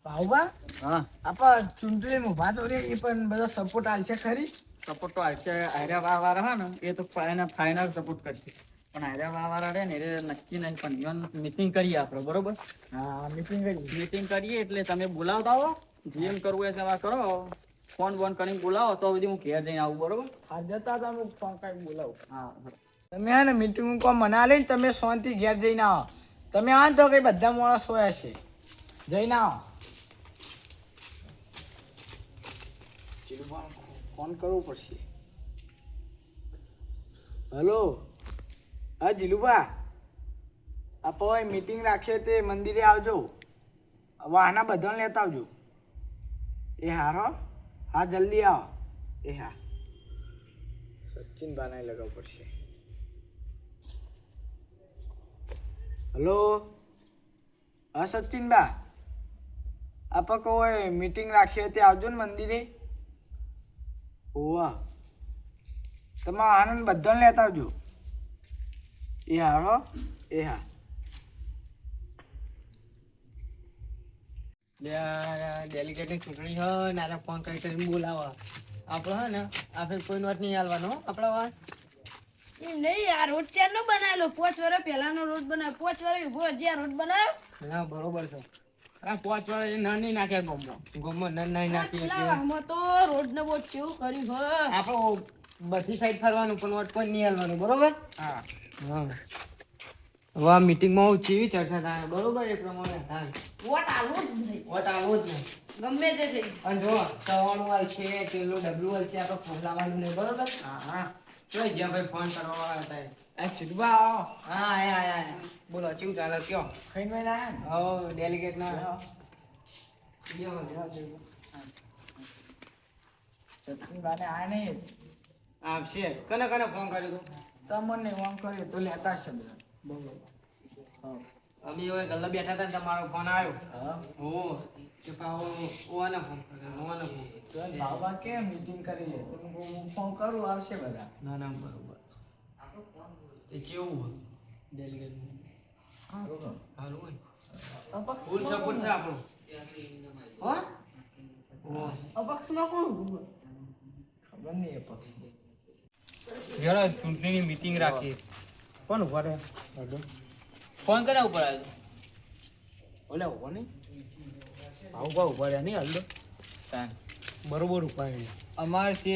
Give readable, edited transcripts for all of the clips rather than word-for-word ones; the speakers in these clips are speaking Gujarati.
ભાવબા હા આપા ચૂંટણીમાં ઉભા તો રે એ પણ બધો સપોર્ટ આલશે ખરી. સપોર્ટ તો હાલશે. આર્યા વાળા હે ને એ તો ફાઇનલ સપોર્ટ કરશે. પણ આર્યા વાળા રે ને એ નક્કી નહીં. પણ મીટિંગ કરીએ આપણે બરોબર. હા મીટિંગ કરીએ એટલે તમે બોલાવતા હો જેમ કરવું એ તમે કરો. ફોન બોન કરીને બોલાવો તો સુધી હું ઘેર જઈને આવું બરોબર. હા જતા તમે ફોન કરીને બોલાવો. હા તમે હે ને મીટિંગ કો મના લઈને તમે શાંતિ ઘેર જઈને આવો. તમે આવો ને તો કઈ બધા માણસ હોય છે જઈને આવો. ફોન કરવો પડશે. હલો હા જીલુબા આપણે મીટિંગ રાખીએ તે મંદિરે આવજો. વાહના બધાને લેતા આવજો. એ હારો હા જલ્દી આવો. એ હા સચિન બાનાએ લગાવવું પડશે. હલો હા સચિનબા આપણે કોઈ મીટિંગ રાખીએ તે આવજો ને મંદિરે. ઓવા તમારા આનંદ બધાને લેતા આવજો. એ હારો એ હા ડેલિગેટની ચૂંટણી હોય ને ફોન કરીને બોલાવા આપણે હે ને આપણે કોઈ વાત નહીં હાલવાનો આપણા વાત એમ નહીં આ રોડ ચાર નો બનાવેલો 5 વર્ષ પહેલાનો રોડ બનાવ્યો 5 વર્ષ ઉભો હજી આ રોડ બનાવ્યો. હા બરોબર છે. આ 5 વર્ષ નાની નાખ્યા ગોમો નાની નાખી આમાં તો રોડ ને બહુ કેવું કર્યું હો. આપણે બધી સાઈડ ફરવાનું પણ વોટ કોઈ નહીં હાલવાનું બરોબર. હા હા હવે આ મીટિંગમાં ચેવી ચર્ચા થાય બરોબર એ પ્રમાણે થાય. વોટ આલવું જ નહીં વોટ આવો જ નહીં. ગમે તે થઈ. અને જો સવાણું વાલ છે પેલું ડબલું વાલ છે આપણે ફોન લાવવાનું નહીં બરોબર. હા હા જોઈ જ્યાં ભાઈ ફોન કરવા વાળા હતા એ ચીલુબા આવો. હા આયા બોલો કેવું ચાલે કયો. ખાઈને મેં લાયા હો ડેલિગેટ ના સચિન બાને આ નહીં આપશે કને કને ફોન કર્યો તું તમને ફોન કર્યો તો લેતા હશે બધા. બરોબર અમે હવે ગલ્લા બેઠા હતા ને તમારો ફોન આવ્યો. હા હો કે પાવો ઓને ફોન કર્યો ઓને ફોન તો બાબા કેમ મીટિંગ કરી છે હું ફોન કરું આવશે બધા. ના ના બરોબર તે કેવું ડેલિગેટ હારું હોય ફૂલ સપોર્ટ છે આપણો હો અપક્ષમાં કોણ ઊભું? ખબર નહીં એ પક્ષ જરા ચૂંટણીની મીટિંગ રાખીએ. કોણ ઉભા રહે ફોન કર્યા ઉપર આવ્યો ઓલે ઉભો નહીં ભાવ ઉભા રહ્યા નહીં હલ્લો તાન બરોબર ઉભા રહ્યા. અમારે છે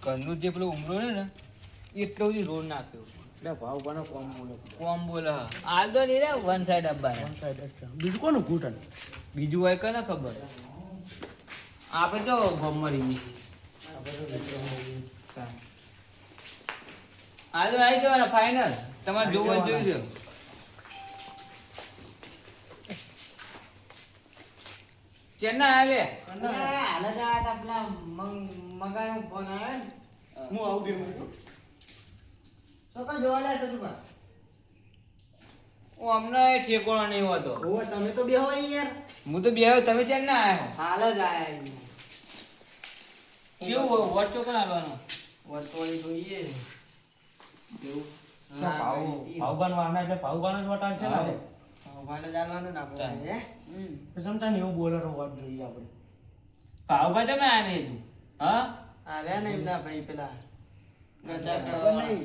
ઘરનું જે પેલો ઉમરો ને એટલો બધી રોડ નાખ્યો. એટલે ભાવ ઉભાનો કોમ બોલો કોમ બોલે હાલ તો નહીં રે વન સાઈડ અબ્બા બીજું કોનું ઘૂંટન બીજું હોય કને ખબર. આપણે તો ગમરી આજે આવી જવાના ફાઇનલ. તમારે જોવું હોય જોઈ લો. ચેન્નાઈ આવે હાલે જા પેલા મગાનો ફોન આવ્યો ને હું આવું બે તો કા જોવા લે છે તું હું અમને ઠેકોણો નહીં હોતો. ઓ તમે તો બેહો યાર હું તો બે તમે ચેન્નાઈ આવ્યો. હાલ જ આયા કેવું વોટ ચોકન આવવાનો વટોળી જોઈએ કેવું ભાવ ભાવબાન વાળના એટલે ભાવબાન જ વટાણ છે ને. ભાને જાણવાનું ના આપણે હે સમટા એવું બોલવાનો વાત જોઈએ આપણે. ભાવબા તમે આ નહીં તું હા આ રે ને એમના ભાઈ પેલા પ્રચાર ખબર કરવા નહીં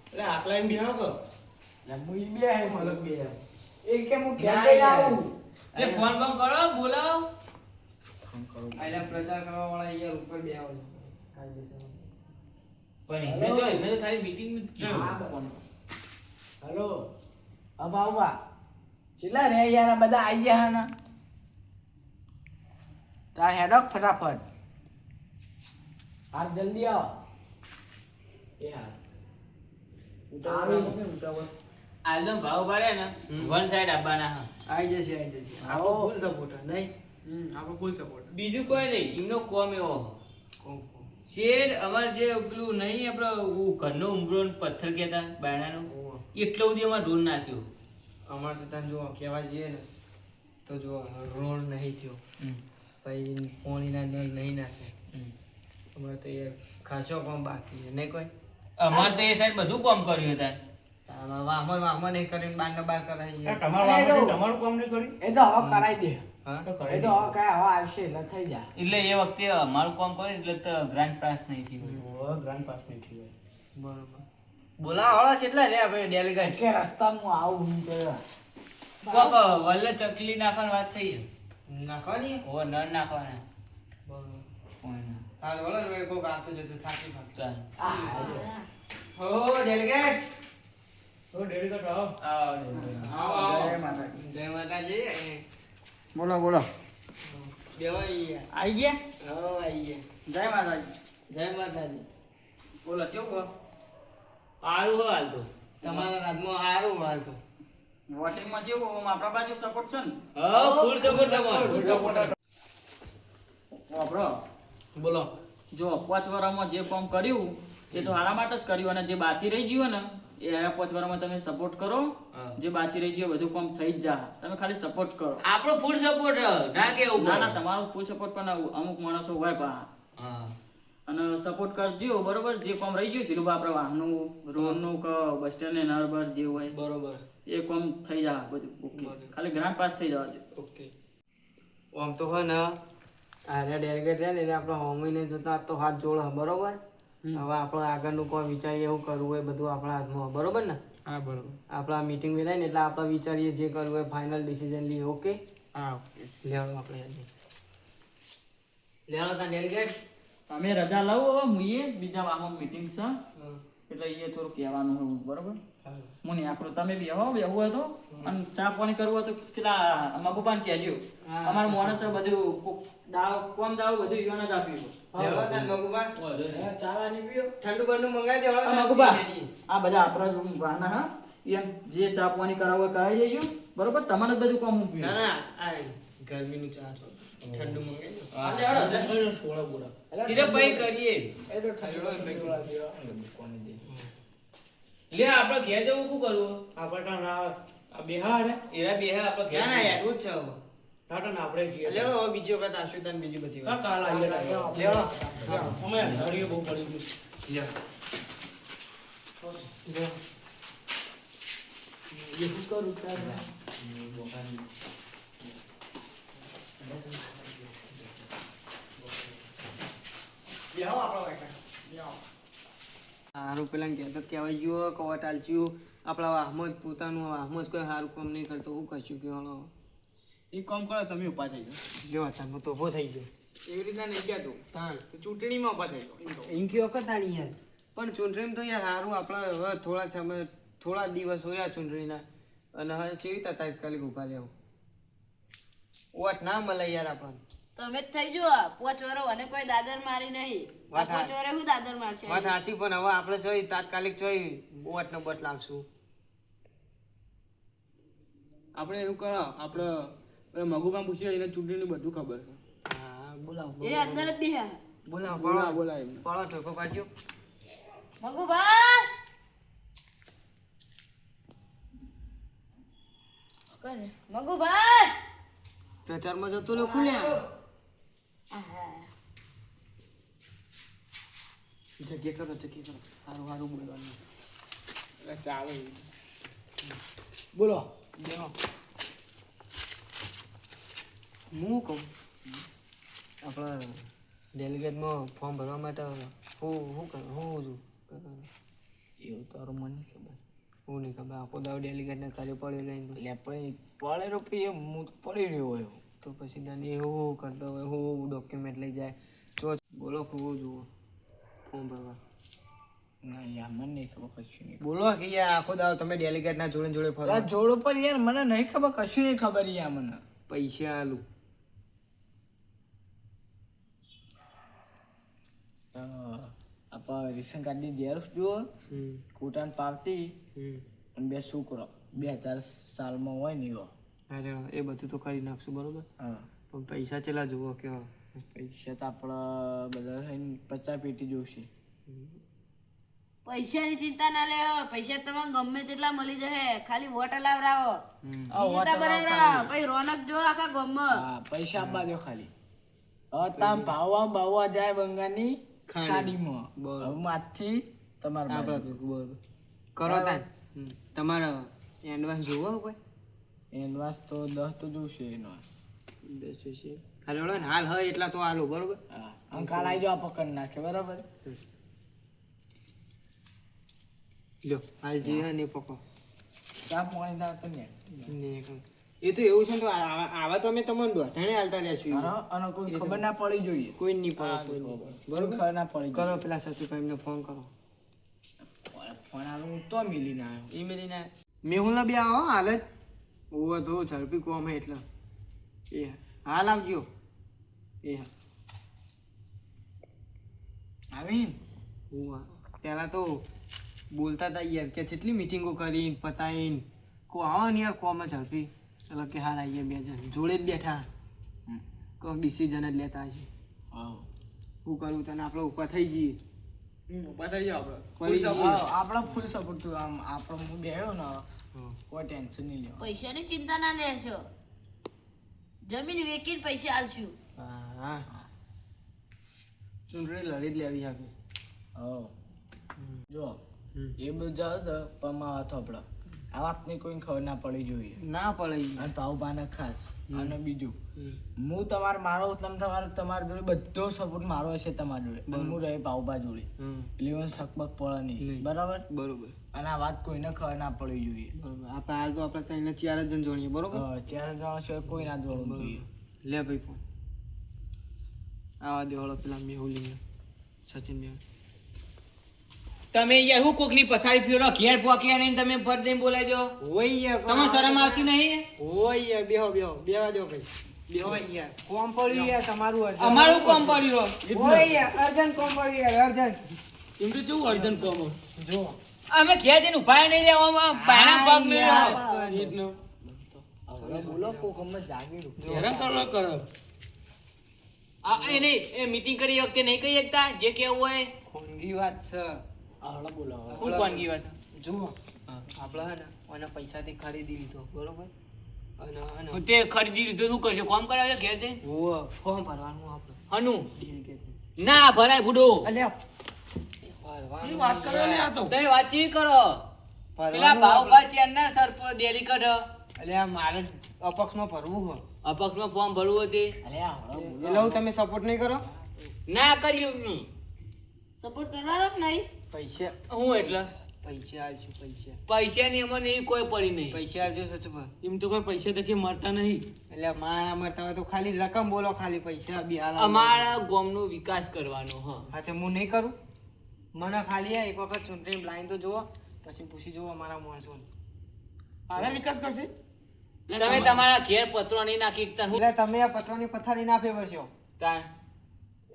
એટલે આટલા એમ બેહો કો હું ઈ બે હે મલક બે હે એ કે હું ના ક્યાં યાર. આવું તે ફોન બંધ કરો બોલાવો. આયલા પ્રચાર કરવા વાળા યાર ઉપર બેહો કાયદેસર પણ એમને જો એમને તો ખાલી મીટિંગ જ હા, કીધું. હેલો અબાઉબા ચેલા રે યાર આ બધા આઈ ગયા ના તાર હેડો ફટાફટ હાલ જલ્દી આવો એ હાલ આલનો ભાવ ભરે ને વન સાઈડ આવવાના હા. આઈ જશે આપણો ફૂલ સપોર્ટ નહીં આપણો ફૂલ સપોર્ટ બીજું કોઈ નહીં એમનો કોમ એવો કોમ શેડ અમારે જે પેલું નહીં આપણે ઘરનો ઉમરો ને પથ્થર કહેતા બાયણાનો એટલો બધી અમારે ઢોલ નાખ્યો. અમારે તો ત્યાં જો કહેવા જઈએ ને તો જો રોડ નહીં થયો પછી પાણીના નળ નહીં નાખે અમારે તો એ ખાસો કામ બાકી છે નહીં કોઈ અમારે તો એ સાઈડ બધું કામ કર્યું હતા. વામન વામન નહીં કરીને બાર ને બાર કરાવી તમારું કામ નહીં કર્યું એ તો હવે કરાઈ દે હા એ તો હવે કાંઈ હવે આવશે એટલે થઈ જાય. એટલે એ વખતે અમારું કામ કરે એટલે તો ગ્રાન્ડ પાસ નહીં થયું. ગ્રાન્ડ પાસ નહીં થયું. બરોબર બોલાવાળા કેટલા રે આપણે ડેલિગેટ કે રસ્તામાં હું આવું હું તો કોક વલ્લે ચકલી નાખવાની વાત થઈ છે. નાખવાની ઓ નળ નાખવાના. બરોબર કોઈના. હાલ બોલો ને કોક આતો જતો થાકી થાકી ચાલ. હો ડેલિગેટ આવો. જય માતાજી જય માતાજી બોલો બોલો. દેવાઈ આવી ગયા? હો આઈ ગયા જય માતાજી. જય માતાજી બોલો કેવું કહો? સારું હો હાલ તો. તમારા રાજમાં સારું હાલ તો વોટિંગમાં કેવું આમ આપણા બાજુ સપોર્ટ છે ને? હા ફૂલ સપોર્ટ તમારો વાપરો. બોલો જો 5 વર્ષમાં જે કામ કર્યું એ તો હારા માટે જ કર્યું અને જે બાકી રહી ગયું ને એ 5 વર્ષમાં તમે સપોર્ટ કરો. હા. જે બાકી રહી ગયું બધું કામ થઈ જ જા. તમે ખાલી સપોર્ટ કરો. આપણો ફૂલ સપોર્ટ ના કેવું ના ના તમારો ફૂલ સપોર્ટ પણ અમુક માણસો હોય પા હા અને સપોર્ટ કરજો બરોબર. જે કામ રહી ગયું છે આપણે વાહનનું રોડનું કે બસ સ્ટેન્ડ ને નરબર જે હોય બરોબર એ કામ થઈ જાય બધું ઓકે. બરોબર. ખાલી ગ્રાન્ડ પાસ થઈ જવા દે. ઓકે આમ તો હોય ને આરે ડેલિગેટ રહે ને એટલે આપણે હોમીને જોતા તો હાથ જોડે બરોબર. હવે આપણે આગળનું કોઈ વિચારીએ એવું કરવું હોય બધું આપણા હાથમાં બરોબર ને. હા બરોબર. આપણા મીટિંગ વેલાય ને એટલે આપણે વિચારીએ જે કરવું હોય ફાઇનલ ડિસિઝન લઈએ ઓકે હા લેવાનો આપણે લેવાનો તા ડેલિગેટ તમે રજા લઉં હવે મુએ બીજા વાહમાં મીટિંગ છે એટલે એ થોડું કહેવાનું હોય બરોબર. હું નહીં આપણું તમે બી હો બેહવું હોય તો અને ચા પાણી કરવું હોય તો પેલા મગુપાને કહેજો. હા. અમારું માણસ બધું દાળ કોમ દાળ બધું ઈવન જ આપ્યું. લેવાનો તા મગુબા ચાવાની પીઓ. ઠંડુ બંડુ મંગાવી દેવાનો આ મગુપા આ બધા આપણા વાહના હા એમ જે ચા પાણી કરાવવું હોય કરાવી દેજો બરોબર. તમારે જ બધું કામ હું ના ના આ ગરમીનું ચા છો ઠંડુ મંગાવી એટલે એ તો પઈ કરીએ એ તો ઠંડો લે આપણે ઘેર જવું શું કરવું આપણે આ બિહાર એરા બે આપણે ઘેર ના યાર એવું જ છે હવે. ટાટા આપણે જઈએ. લેવો હવે બીજી વખત આવશું તને બીજી બધી વાત કાલ આવીએ લેવો અમે હરિયો બહુ પડી ગયું. લેવો એ શું કરું તારે? લેવો આપણો વાયકા હારું પેલા કહેતા કહેવાય ગયો કવા ટાલચ્યું આપણા વાહમાં જ પોતાનું વાહમાં જ કોઈ સારું કામ નહીં કરતો હું કશું કે હલો એ કામ કરો તમે ઉભા થઈ જાઓ. લ્યો તાર હું તો ઊભો થઈ ગયો એવી રીતના નહીં કહેતો તાણ ચૂંટણીમાં ઉભા થઈ જાઓ. ઇન્કી વખત આની યાર પણ ચૂંટણી તો યાર સારું આપણે હવે થોડા સમય થોડા દિવસ હોયા ચૂંટણીના અને હવે કેવી રીતે તાત્કાલિક ઉભા લેવું ઓટ ના મળે યાર આપણને તમે જ થઈ ગયો 5 વર્ષ અને કોઈ દાદર મારી નહીં. વાત 5 વર્ષ હું દાદર મારશે? વાત સાચી પણ હવે આપણે જોઈ તાત્કાલિક જોઈ ઓટ નો બટ લાવશું આપણે એવું કરો આપણે મગુમાં પૂછીએ એને ચૂંટણીનું બધું ખબર છે. હા બોલાવો એ અંદર જ બેહ્યા. બોલાવો બોલા બોલાવો બોલા એમને. પાડો ઠોકો પાડજો મગુભા કોને? મગુભા પ્રચારમાં જતો રહ્યો ખુલ્યા જગ્યા કરો સારું સારું બોલવાનું ચાલે બોલો બેહો હું કહું આપણે ડેલિગેટમાં ફોર્મ ભરવા માટે હું કરવાનું એવું તારું મને નહીં ખબર. હું નહીં ખબર આખો દાવ ડેલિગેટને કાર્ય પડ્યો લઈને એટલે પછી પડે રૂપિયે હું પડી રહ્યો હોય તો પછી નાની એવું કરતો હોય હું ડોક્યુમેન્ટ લઈ જાય તો બોલો હું જુઓ ફોર્મ ભરવા ના યાર મને નહીં ખબર કશું નહીં. બોલો કે યાર આખો દાવ તમે ડેલિગેટના જોડે જોડે ફરો આ જોડો પર યાર મને નહીં ખબર કશું નહીં ખબર યાર મને. પૈસા આલું આપણે રેશન કાર્ડની ઝેરોક્ષ જુઓ, કૂટાન પાવતી અને 2 છોકરો 2000 સાલમાં હોય ને એવો. અરે એ બધું તો કરી નાખશું બરોબર હા પણ પૈસા ચેલા જુઓ કેવા પૈસા તો આપણે બધા થઈને 50 પેટી જોશે. પૈસાની ચિંતા ના લેવો. પૈસા તમને ગમે તેટલા મળી જશે. ખાલી વોટ લાવરાવો. આ ચિંતા બનાવરાવો. પછી રોનક જો આખા ગામમાં. હા પૈસા આપવા જો ખાલી. હવે તામ ભાવવા બાવવા જાય બંગાળની ખાડીમાં. બરોબર. હવે માથથી તમારા આપણે બાજુ. બરોબર કરો તાન તમારે એડવાન્સ જોવો કોઈ એડવાન્સ તો 10 તો જોશે એડવાન્સ. સિચ્યુએશન હાલ હેડો ને હાલ હોય એટલા તો હાલો બરોબર હા આમ કાલ આવી જાઓ પકડ નાખે બરાબર લ્યો હાલ જે હે ને પકો ચા પાણી દાવ તો ને એ તો એવું છે ને તો આવા તો અમે તમને દોઢાણે હાલતા રહેશું કરો અને કોઈ ખબર ના પડી જોઈએ કોઈ નહીં પડે બરોબર ખબર ના પડી કરો પેલા સચુભાઈ એમને ફોન કરો ફોન આલું તો મિલીને આવ્યો ઈમેલ ને મેહુલ બી આવો હાલ જ ઓવો તો ઝડપી કોમ હે એટલે એ હાલ આવજો એ આવીન પેલા તો બોલતા હતા યાર કે કેટલી મીટિંગો કરીને પતાવીને કો આવો ને યાર કોમ ઝડપી ચલો કે હાલ આવીએ બે જણ જોડે જ બેઠા કોઈક ડિસિઝન જ લેતા છે હા શું કરવું તને આપણે ઉપર થઈ જઈએ બતાવી જાઓ ફરી આપણે આપણો ફૂલ સપોર્ટ તું આમ આપણો હું બેહ્યો ને કોઈ ટેન્શન નહીં લેવા પૈસાની ચિંતા ના લેશો જમીન વેચીને પૈસા આલશું હા ચૂંટણી લડી જ લેવી આપણે હા જો એ બધું જાવ તો પમા થોપડા આ વાતની કોઈને ખબર ના પડી જોઈએ ના પડે અને ભાવભાને ખાસ અને બીજું હું તમારે મારો તમારા જોડે બધો સપોર્ટ મારો હશે તમારા જોડે અને હું રહે ભાવભા જોડે એટલે મને શકબક પડે નહીં બરાબર બરોબર અને આ વાત કોઈને ખબર ના પડી જોઈએ બરોબર આપણે હાલ તો આપણે ત્રણે 4 જ જણ જોડીએ બરોબર ચાર જણા છે કોઈ ના જોડવું જોઈએ લે ભાઈ ફોન આવા દેવાળો પેલા મેહુલી સચિન બે તમે યાર હું કોકની પથારી ફેરો ઘેર પોક્યા નહીં તમે ફર દઈને બોલાઈ દો હોય યાર તમને શરમ આવતી નહીં હોય યાર બેહો બેવા દો ભાઈ બેહો યાર કોમ પડ્યું યાર તમારું અર્જન્ટ અમારું કોમ પડ્યું હોય યાર અર્જન્ટ કોમ પડ્યું યાર અર્જન્ટ એમ તો કેવું અર્જન્ટ કોમ જો અમે ઘેર જઈને ઉભા નહીં રહેવા બાયણા પગ મેળ્યો હવે બોલો કોક અમે જાગી હેરાન કરો આ એ નહીં એ મીટિંગ કરી વખતે નહીં કહી શકતા જે કેવું હોય ખોનગી વાત છે આવડે બોલો હું કોણગી વાત જુઓ આપણે હે ને ઓના પૈસાથી ખરીદી લીધો બરોબર અને હું તે ખરીદી લીધું શું કરશો કોમ કરાવે છે ઘેર જઈને હોવ ફોર્મ ભરવાનું આપણે હનું ડીલ કે ના ભરાય બુડો અલ્યા શું વાત કરો લે આ તો તમે વાતચીત કરો પેલા ભરવાનું ભાવભા ચેરના સર પર દેરી કઢ અલ્યા મારે અપક્ષમાં ભરવું હોય અપક્ષમાં ફોર્મ ભરવું હતી અરે આવડે બોલો એટલે હું તમે સપોર્ટ નહીં કરો ના કર્યું નહીં સપોર્ટ કરવાનો કે નહીં પૈસા હું એટલે પૈસા આલશું પૈસા પૈસાની અમને એવી કોઈ પડી નહીં પૈસા આલજો સચુભા એમ તો કોઈ પૈસા તો કે મળતા નહીં એટલે મારા મળતા હોય તો ખાલી રકમ બોલો ખાલી પૈસા બી હાલ અમારા ગામનો વિકાસ કરવાનો હ હા તે હું નહીં કરું મને ખાલી એક વખત ચૂંટણી લાઈન તો જુઓ પછી પૂછી જુઓ અમારા માણસો આના વિકાસ કરશે તમે તમારા ઘેર પત્રો નહીં નાખી શકતા હું એટલે તમે આ પત્રની પથારી ના ફેવરશો તાણ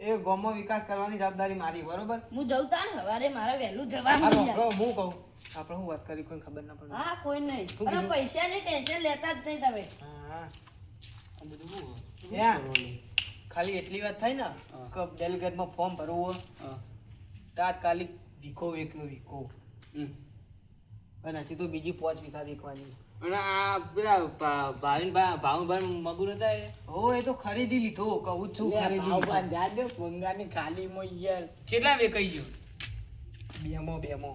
એ ગામમાં વિકાસ કરવાની જવાબદારી મારી બરોબર હું જઉં તા ને સવારે મારે વહેલું હાલો, જવાનું છે. હું કહું આપણે હું વાત કરી કોઈ ખબર ના પડે હા કોઈ નહીં શું અને કીધું? પૈસાની ટેન્શન લેતા જ નહીં તમે હા ત્યાં ખાલી એટલી વાત થાય ને કે ડેલિગેટમાં ફોર્મ ભરવું હોય તાત્કાલિક વીખો વેકલો વીખો અને હજી તો બીજી 5 વીઘા વેકવાની અને આ પેલા ભાવભાઈ મગુર હતા એ હો એ તો ખરીદી લીધો કહું જ છું ખરીદી ભાવભાન જાજો બંગાની ખાલીમાં યાર કેટલા વેકાઈ ગયું બેમો